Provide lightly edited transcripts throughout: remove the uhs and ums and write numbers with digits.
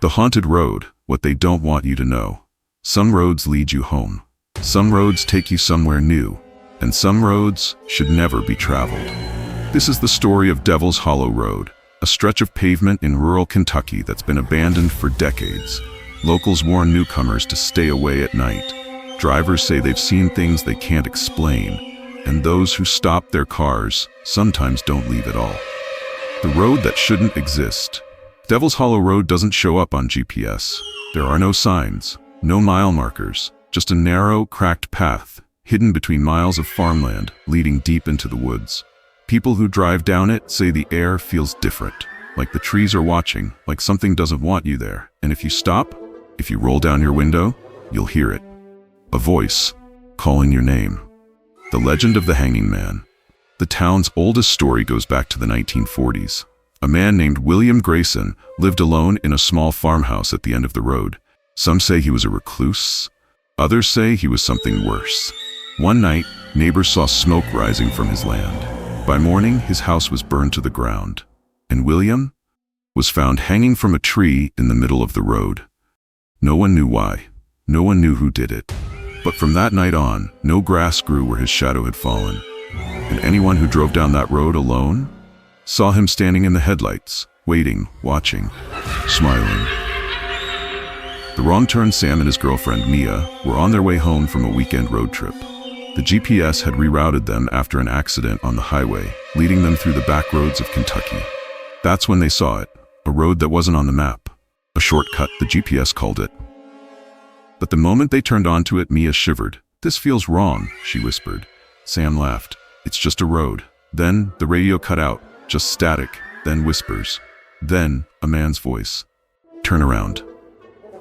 The haunted road, what they don't want you to know. Some roads lead you home. Some roads take you somewhere new. And some roads should never be traveled. This is the story of Devil's Hollow Road, a stretch of pavement in rural Kentucky that's been abandoned for decades. Locals warn newcomers to stay away at night. Drivers say they've seen things they can't explain. And those who stop their cars sometimes don't leave at all. The road that shouldn't exist. Devil's Hollow Road doesn't show up on GPS. There are no signs, no mile markers, just a narrow, cracked path, hidden between miles of farmland, leading deep into the woods. People who drive down it say the air feels different, like the trees are watching, like something doesn't want you there. And if you stop, if you roll down your window, you'll hear it. A voice calling your name. The legend of the Hanging Man. The town's oldest story goes back to the 1940s. A man named William Grayson lived alone in a small farmhouse at the end of the road. Some say he was a recluse. Others say he was something worse. One night, neighbors saw smoke rising from his land. By morning, his house was burned to the ground. And William was found hanging from a tree in the middle of the road. No one knew why. No one knew who did it. But from that night on, no grass grew where his shadow had fallen. And anyone who drove down that road alone saw him standing in the headlights, waiting, watching, smiling. The wrong-turn Sam and his girlfriend, Mia, were on their way home from a weekend road trip. The GPS had rerouted them after an accident on the highway, leading them through the back roads of Kentucky. That's when they saw it, a road that wasn't on the map. A shortcut, the GPS called it. But the moment they turned onto it, Mia shivered. "This feels wrong," she whispered. Sam laughed. "It's just a road." Then the radio cut out. Just static, then whispers, then a man's voice. "Turn around."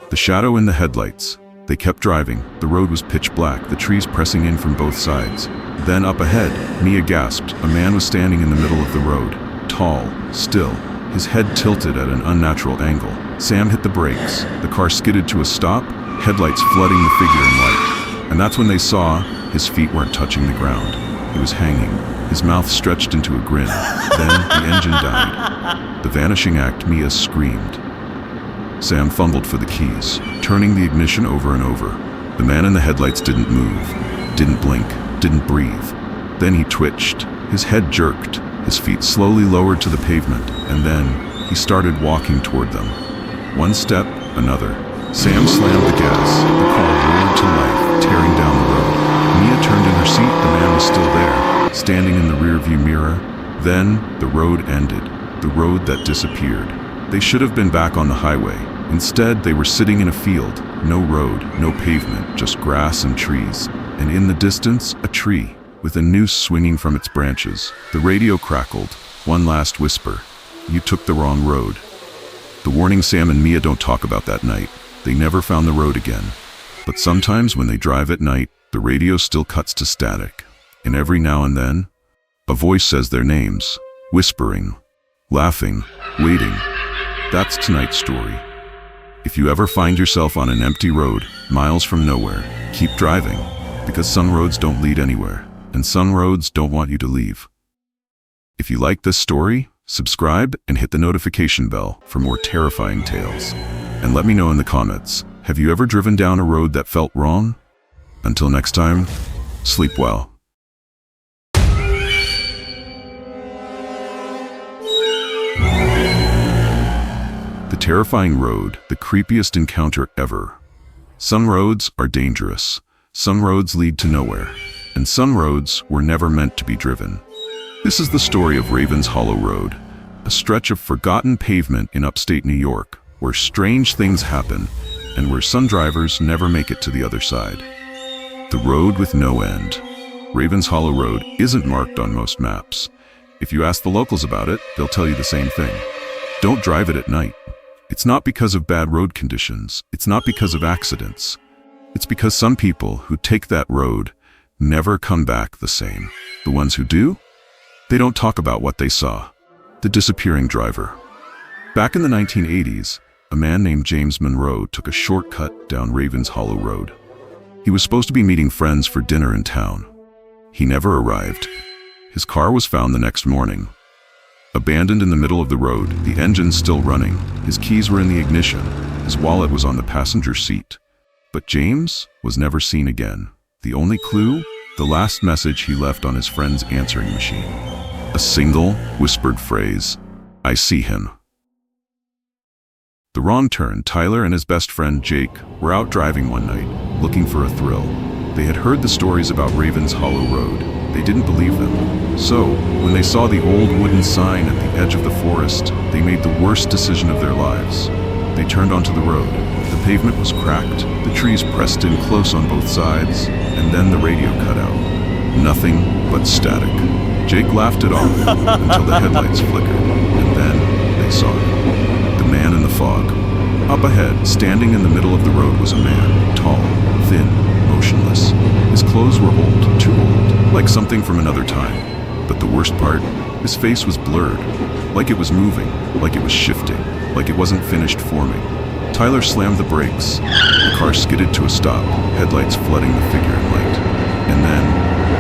The shadow in the headlights. They kept driving. The road was pitch black, the trees pressing in from both sides. Then up ahead, Mia gasped. A man was standing in the middle of the road. Tall, still, his head tilted at an unnatural angle. Sam hit the brakes. The car skidded to a stop, headlights flooding the figure in light. And that's when they saw his feet weren't touching the ground. He was hanging, his mouth stretched into a grin. Then the engine died. The vanishing act, Mia screamed. Sam fumbled for the keys, turning the ignition over and over. The man in the headlights didn't move, didn't blink, didn't breathe. Then he twitched, his head jerked, his feet slowly lowered to the pavement, and then he started walking toward them. One step, another. Sam slammed the gas, the car roared to life, tearing down the road. Mia turned in her seat, the man was still there, standing in the rearview mirror. Then the road ended, the road that disappeared. They should have been back on the highway. Instead, they were sitting in a field. No road, no pavement, just grass and trees. And in the distance, a tree, with a noose swinging from its branches. The radio crackled. One last whisper. "You took the wrong road." The warning Sam and Mia don't talk about that night. They never found the road again. But sometimes when they drive at night, the radio still cuts to static. And every now and then, a voice says their names, whispering, laughing, waiting. That's tonight's story. If you ever find yourself on an empty road, miles from nowhere, keep driving, because some roads don't lead anywhere, and some roads don't want you to leave. If you like this story, subscribe and hit the notification bell for more terrifying tales. And let me know in the comments, have you ever driven down a road that felt wrong? Until next time, sleep well. The terrifying road, the creepiest encounter ever. Some roads are dangerous. Some roads lead to nowhere. And some roads were never meant to be driven. This is the story of Raven's Hollow Road, a stretch of forgotten pavement in upstate New York, where strange things happen and where some drivers never make it to the other side. The road with no end. Raven's Hollow Road isn't marked on most maps. If you ask the locals about it, they'll tell you the same thing. Don't drive it at night. It's not because of bad road conditions. It's not because of accidents. It's because some people who take that road never come back the same. The ones who do, they don't talk about what they saw. The disappearing driver. Back in the 1980s, a man named James Monroe took a shortcut down Raven's Hollow Road. He was supposed to be meeting friends for dinner in town. He never arrived. His car was found the next morning. Abandoned in the middle of the road, the engine still running. His keys were in the ignition, His wallet was on the passenger seat. But James was never seen again. The only clue? The last message he left on his friend's answering machine. A single, whispered phrase, "I see him." The wrong turn. Tyler and his best friend Jake were out driving one night, looking for a thrill. They had heard the stories about Raven's Hollow Road. They didn't believe them. So, when they saw the old wooden sign at the edge of the forest, they made the worst decision of their lives. They turned onto the road. The pavement was cracked, the trees pressed in close on both sides, and then the radio cut out. Nothing but static. Jake laughed it off until the headlights flickered, and then they saw him. The man in the fog. Up ahead, standing in the middle of the road, was a man, tall, thin, motionless. His clothes were old, too old, like something from another time. But the worst part, his face was blurred, like it was moving, like it was shifting, like it wasn't finished forming. Tyler slammed the brakes. The car skidded to a stop, headlights flooding the figure in light. And then,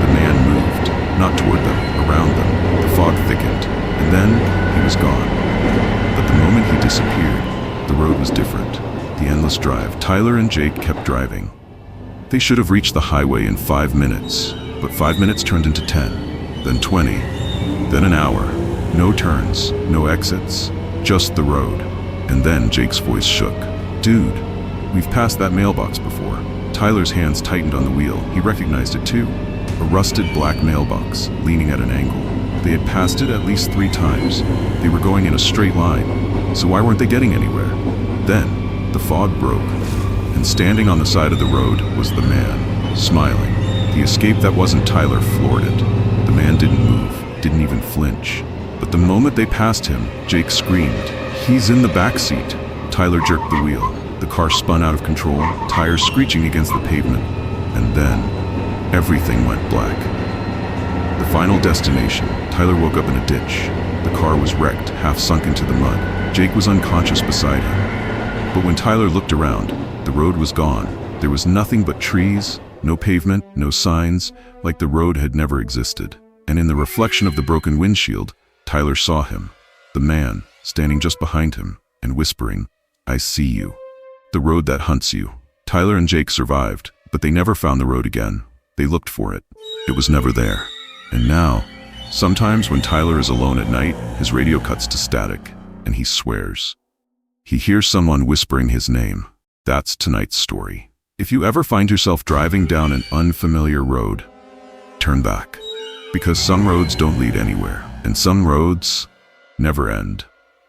the man moved, not toward them, around them. The fog thickened, and then he was gone. But the moment he disappeared, the road was different. The endless drive. Tyler and Jake kept driving. They should have reached the highway in 5 minutes, but 5 minutes turned into 10, then 20, then an hour. No turns, no exits, just the road. And then Jake's voice shook. "Dude, we've passed that mailbox before." Tyler's hands tightened on the wheel. He recognized it too. A rusted black mailbox, leaning at an angle. They had passed it at least 3 times. They were going in a straight line, so why weren't they getting anywhere? Then, the fog broke, and standing on the side of the road was the man, smiling. The escape that wasn't Tyler floored it. The man didn't move, didn't even flinch. But the moment they passed him, Jake screamed, "He's in the back seat!" Tyler jerked the wheel. The car spun out of control, tires screeching against the pavement. And then, everything went black. The final destination. Tyler woke up in a ditch. The car was wrecked, half sunk into the mud. Jake was unconscious beside him. But when Tyler looked around, the road was gone. There was nothing but trees, no pavement, no signs, like the road had never existed. And in the reflection of the broken windshield, Tyler saw him, the man, standing just behind him, and whispering, "I see you." The road that hunts you. Tyler and Jake survived, but they never found the road again. They looked for it. It was never there. And now, sometimes when Tyler is alone at night, his radio cuts to static, and he swears. He hears someone whispering his name. That's tonight's story. If you ever find yourself driving down an unfamiliar road, turn back. Because some roads don't lead anywhere, and some roads never end.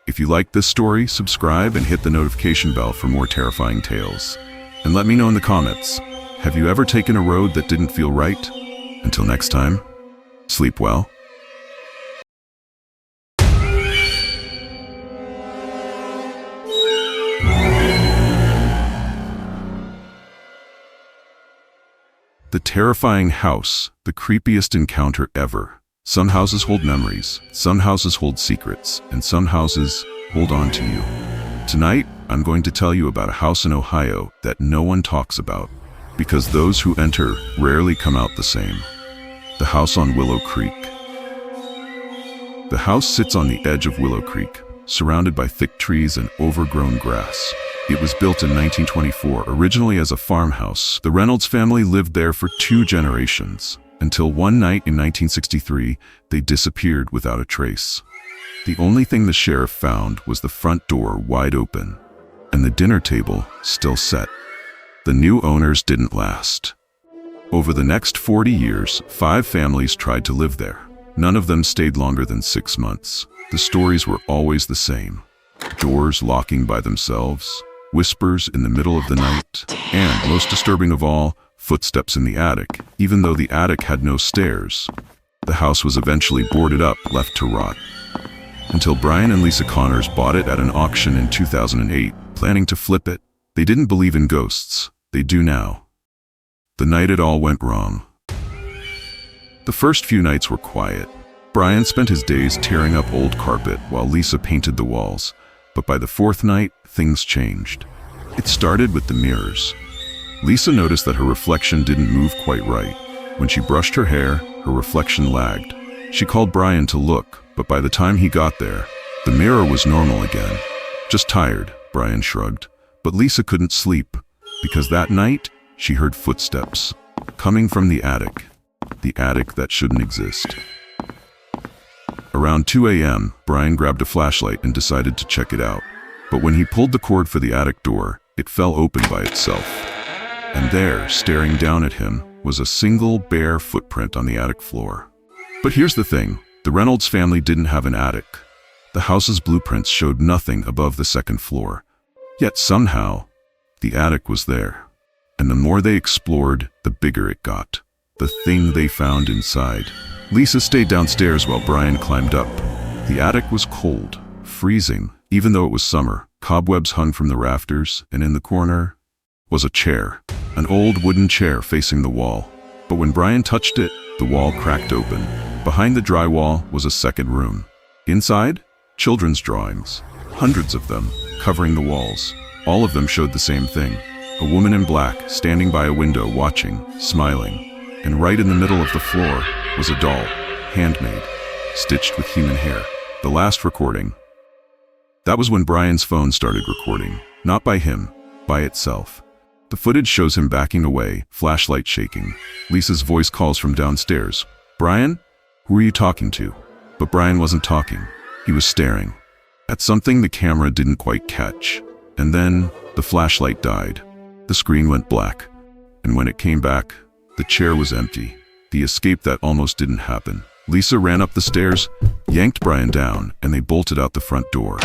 If you like this story, subscribe and hit the notification bell for more terrifying tales. And let me know in the comments, have you ever taken a road that didn't feel right? Until next time, sleep well. The terrifying house, the creepiest encounter ever. Some houses hold memories, some houses hold secrets, and some houses hold on to you. Tonight, I'm going to tell you about a house in Ohio that no one talks about, because those who enter rarely come out the same. The house on Willow Creek. The house sits on the edge of Willow Creek, surrounded by thick trees and overgrown grass. It was built in 1924, originally as a farmhouse. The Reynolds family lived there for 2 generations, until one night in 1963, they disappeared without a trace. The only thing the sheriff found was the front door wide open, and the dinner table still set. The new owners didn't last. Over the next 40 years, 5 families tried to live there. None of them stayed longer than 6 months. The stories were always the same. Doors locking by themselves, whispers in the middle of the night, and, most disturbing of all, footsteps in the attic, even though the attic had no stairs. The house was eventually boarded up, left to rot. Until Brian and Lisa Connors bought it at an auction in 2008, planning to flip it. They didn't believe in ghosts. They do now. The night it all went wrong. The first few nights were quiet. Brian spent his days tearing up old carpet while Lisa painted the walls. But by the 4th night, things changed. It started with the mirrors. Lisa noticed that her reflection didn't move quite right. When she brushed her hair, her reflection lagged. She called Brian to look, but by the time he got there, the mirror was normal again. "Just tired," Brian shrugged. But Lisa couldn't sleep, because that night she heard footsteps coming from the attic that shouldn't exist. Around 2 a.m., Brian grabbed a flashlight and decided to check it out. But when he pulled the cord for the attic door, it fell open by itself. And there, staring down at him, was a single bare footprint on the attic floor. But here's the thing, the Reynolds family didn't have an attic. The house's blueprints showed nothing above the second floor. Yet somehow, the attic was there. And the more they explored, the bigger it got. The thing they found inside. Lisa stayed downstairs while Brian climbed up. The attic was cold, freezing, even though it was summer. Cobwebs hung from the rafters, and in the corner was a chair. An old wooden chair facing the wall. But when Brian touched it, the wall cracked open. Behind the drywall was a second room. Inside, children's drawings, hundreds of them, covering the walls. All of them showed the same thing. A woman in black, standing by a window watching, smiling. And right in the middle of the floor was a doll, handmade, stitched with human hair. The last recording. That was when Brian's phone started recording. Not by him, by itself. The footage shows him backing away, flashlight shaking. Lisa's voice calls from downstairs. "Brian? Who are you talking to?" But Brian wasn't talking. He was staring at something the camera didn't quite catch. And then the flashlight died. The screen went black. And when it came back, the chair was empty. The escape that almost didn't happen. Lisa ran up the stairs, yanked Brian down, and they bolted out the front door.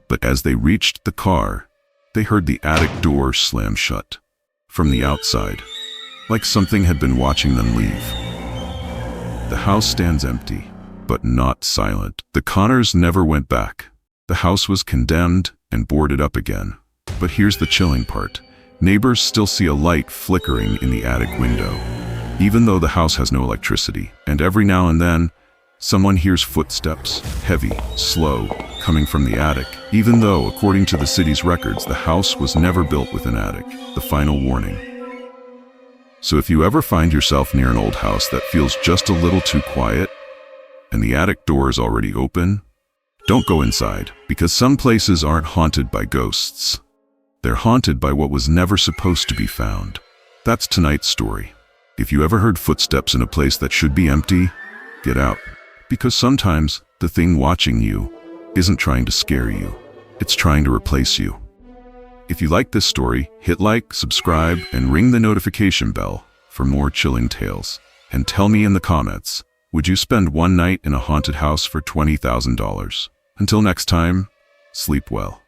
But as they reached the car, they heard the attic door slam shut. From the outside, like something had been watching them leave. The house stands empty, but not silent. The Connors never went back. The house was condemned and boarded up again. But here's the chilling part. Neighbors still see a light flickering in the attic window, even though the house has no electricity. And every now and then, someone hears footsteps, heavy, slow, coming from the attic, even though, according to the city's records, the house was never built with an attic. The final warning. So if you ever find yourself near an old house that feels just a little too quiet, and the attic door is already open, don't go inside, because some places aren't haunted by ghosts. They're haunted by what was never supposed to be found. That's tonight's story. If you ever heard footsteps in a place that should be empty, get out. Because sometimes the thing watching you isn't trying to scare you. It's trying to replace you. If you like this story, hit like, subscribe, and ring the notification bell for more chilling tales. And tell me in the comments, would you spend one night in a haunted house for $20,000? Until next time, sleep well.